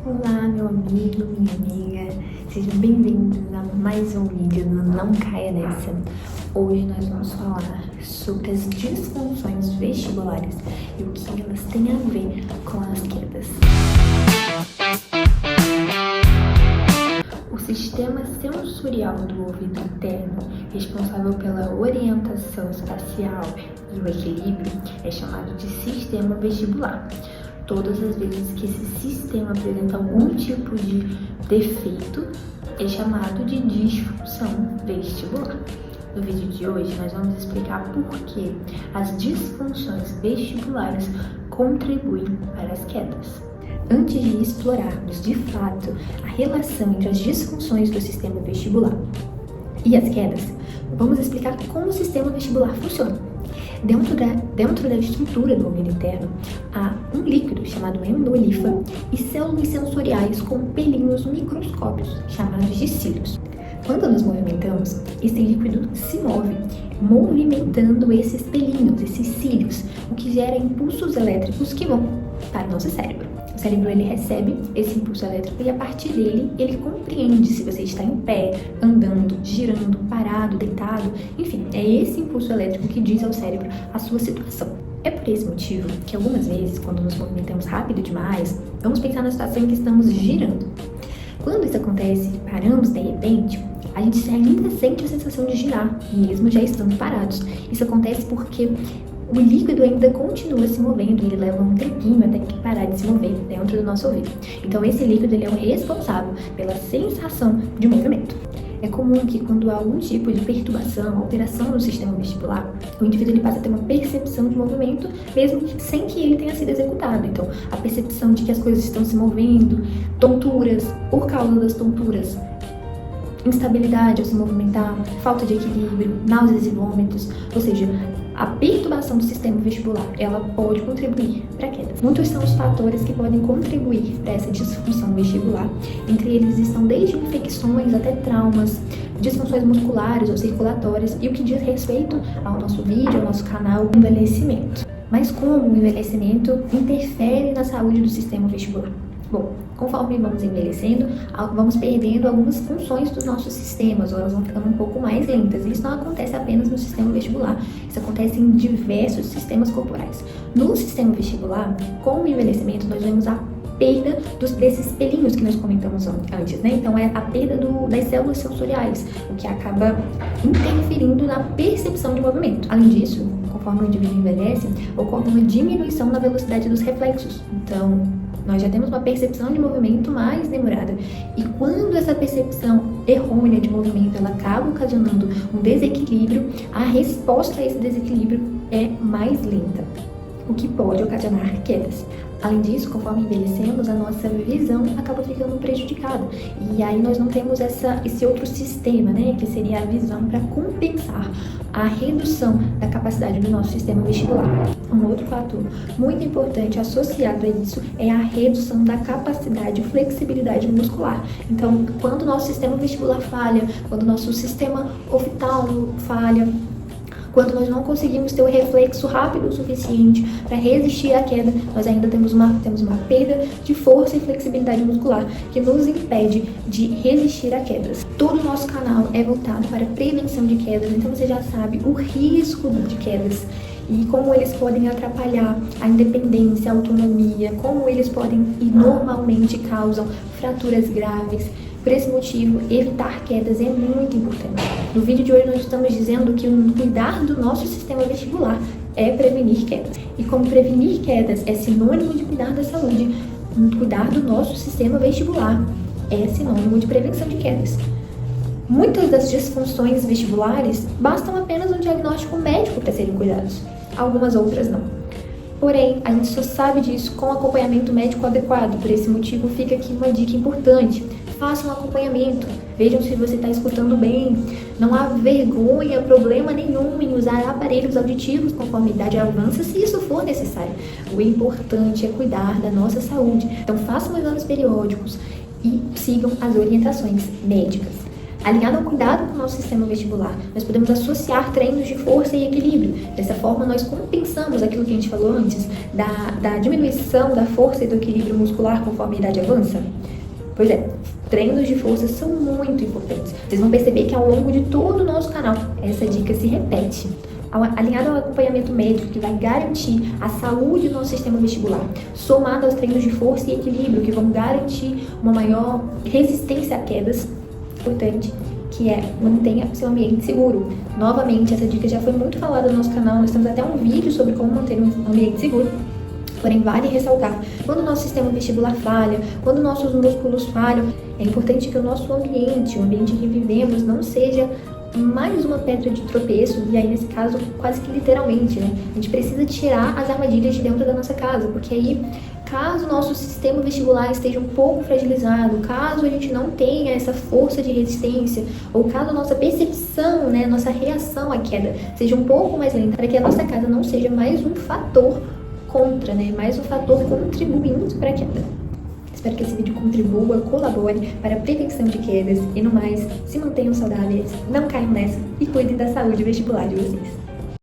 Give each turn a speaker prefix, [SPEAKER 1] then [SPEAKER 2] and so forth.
[SPEAKER 1] Olá, meu amigo, minha amiga, sejam bem-vindos a mais um vídeo do Não Caia Nessa. Hoje nós vamos falar sobre as disfunções vestibulares e o que elas têm a ver com as quedas. O sistema sensorial do ouvido interno, responsável pela orientação espacial e o equilíbrio, é chamado de sistema vestibular. Todas as vezes que esse sistema apresenta algum tipo de defeito, é chamado de disfunção vestibular. No vídeo de hoje, nós vamos explicar por que as disfunções vestibulares contribuem para as quedas. Antes de explorarmos de fato a relação entre as disfunções do sistema vestibular e as quedas, vamos explicar como o sistema vestibular funciona. Dentro da estrutura do ouvido interno, há um líquido chamado endolifa e células sensoriais com pelinhos microscópicos, chamados de cílios. Quando nos movimentamos, esse líquido se move, movimentando esses pelinhos, esses cílios, o que gera impulsos elétricos que vão para o nosso cérebro. O cérebro ele recebe esse impulso elétrico e a partir dele ele compreende se você está em pé, andando, girando, parado, deitado, enfim, é esse impulso elétrico que diz ao cérebro a sua situação. É por esse motivo que algumas vezes, quando nos movimentamos rápido demais, vamos pensar na situação em que estamos girando. Quando isso acontece, paramos de repente, a gente ainda sente a sensação de girar, mesmo já estando parados. Isso acontece porque o líquido ainda continua se movendo e ele leva um tempinho até que parar de se mover dentro do nosso ouvido. Então esse líquido ele é o responsável pela sensação de movimento. É comum que quando há algum tipo de perturbação, alteração no sistema vestibular, o indivíduo ele passa a ter uma percepção de movimento, mesmo sem que ele tenha sido executado. Então, a percepção de que as coisas estão se movendo, tonturas, por causa das tonturas, instabilidade ao se movimentar, falta de equilíbrio, náuseas e vômitos, ou seja, a perturbação do sistema vestibular, ela pode contribuir para quedas. Muitos são os fatores que podem contribuir para essa disfunção vestibular. Entre eles estão desde infecções até traumas, disfunções musculares ou circulatórias e o que diz respeito ao nosso vídeo, ao nosso canal, o envelhecimento. Mas como o envelhecimento interfere na saúde do sistema vestibular? Bom, conforme vamos envelhecendo, vamos perdendo algumas funções dos nossos sistemas, ou elas vão ficando um pouco mais lentas. Isso não acontece apenas no sistema vestibular, isso acontece em diversos sistemas corporais. No sistema vestibular, com o envelhecimento, nós vemos a perda desses pelinhos que nós comentamos antes, né? Então é a perda das células sensoriais, o que acaba interferindo na percepção de movimento. Além disso, conforme o indivíduo envelhece, ocorre uma diminuição na velocidade dos reflexos. Então, nós já temos uma percepção de movimento mais demorada. E quando essa percepção errônea de movimento ela acaba ocasionando um desequilíbrio, a resposta a esse desequilíbrio é mais lenta, o que pode ocasionar quedas. Além disso, conforme envelhecemos, a nossa visão acaba ficando prejudicada. E aí nós não temos esse outro sistema, né, que seria a visão para compensar a redução da capacidade do nosso sistema vestibular. Um outro fator muito importante associado a isso é a redução da capacidade e flexibilidade muscular. Então, quando o nosso sistema vestibular falha, quando o nosso sistema oftálmico falha, quando nós não conseguimos ter o reflexo rápido o suficiente para resistir à queda, nós ainda temos uma perda de força e flexibilidade muscular que nos impede de resistir a quedas. Todo o nosso canal é voltado para a prevenção de quedas, então você já sabe o risco de quedas e como eles podem atrapalhar a independência, a autonomia, como eles podem e normalmente causam fraturas graves. Por esse motivo, evitar quedas é muito importante. No vídeo de hoje nós estamos dizendo que cuidar do nosso sistema vestibular é prevenir quedas. E como prevenir quedas é sinônimo de cuidar da saúde, cuidar do nosso sistema vestibular é sinônimo de prevenção de quedas. Muitas das disfunções vestibulares bastam apenas um diagnóstico médico para serem cuidados. Algumas outras não. Porém, a gente só sabe disso com acompanhamento médico adequado. Por esse motivo, fica aqui uma dica importante. Faça um acompanhamento, vejam se você está escutando bem. Não há vergonha, problema nenhum em usar aparelhos auditivos conforme a idade avança, se isso for necessário. O importante é cuidar da nossa saúde. Então façam exames periódicos e sigam as orientações médicas. Alinhado ao cuidado com o nosso sistema vestibular, nós podemos associar treinos de força e equilíbrio. Dessa forma, nós compensamos aquilo que a gente falou antes, da diminuição da força e do equilíbrio muscular conforme a idade avança. Pois é, treinos de força são muito importantes. Vocês vão perceber que ao longo de todo o nosso canal, essa dica se repete. Alinhado ao acompanhamento médico que vai garantir a saúde do nosso sistema vestibular, somado aos treinos de força e equilíbrio que vão garantir uma maior resistência a quedas, importante, que é mantenha o seu ambiente seguro. Novamente, essa dica já foi muito falada no nosso canal, nós temos até um vídeo sobre como manter um ambiente seguro. Porém, vale ressaltar, quando o nosso sistema vestibular falha, quando nossos músculos falham, é importante que o nosso ambiente, o ambiente que vivemos, não seja mais uma pedra de tropeço, e aí nesse caso quase que literalmente, né? A gente precisa tirar as armadilhas de dentro da nossa casa, porque aí, caso o nosso sistema vestibular esteja um pouco fragilizado, caso a gente não tenha essa força de resistência, ou caso a nossa percepção, né, nossa reação à queda seja um pouco mais lenta, para que a nossa casa não seja mais um fator contra, né, mais um fator contribuindo para a queda. Espero que esse vídeo contribua, colabore para a prevenção de quedas e no mais, se mantenham saudáveis, não caiam nessa e cuidem da saúde vestibular de vocês.